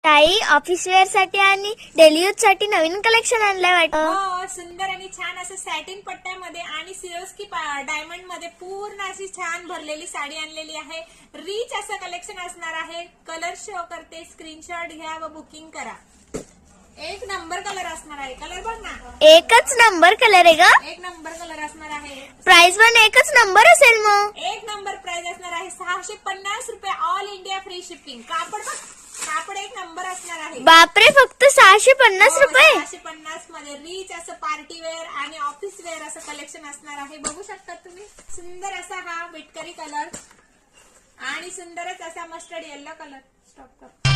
ताई office wear साठी आणि डेली यूज साठी नवीन कलेक्शन आणलंय वाटतं. हो, सुंदर आणि छान असं सॅटिन पट्ट्यामध्ये आणि सिरोस्की डायमंड मध्ये पूर्ण अशी छान भरलेली साडी आणलेली आहे. रिच असं कलेक्शन असणार आहे. कलर शो करते, स्क्रीनशॉट घ्या व बुकिंग करा. एक नंबर कलर असणार आहे. कलर बघ ना, एकच नंबर कलर आहे का? एक नंबर कलर असणार आहे. प्राइस पण एकच नंबर असेल मग. एक नंबर प्राइस असणार आहे. 650 रुपये, ऑल इंडिया फ्री शिपिंग. कापड बघ, कापड एक नंबर असणार आहे. बापरे, फक्त 650 रुपये. 650 मध्ये रिच असं पार्टी वेअर आणि ऑफिस वेअर असं कलेक्शन असणार आहे. बघू शकता तुम्ही. सुंदर असा हा विटकरी कलर आणि सुंदरच असा मस्टर्ड येलो कलर. स्टॉप कर.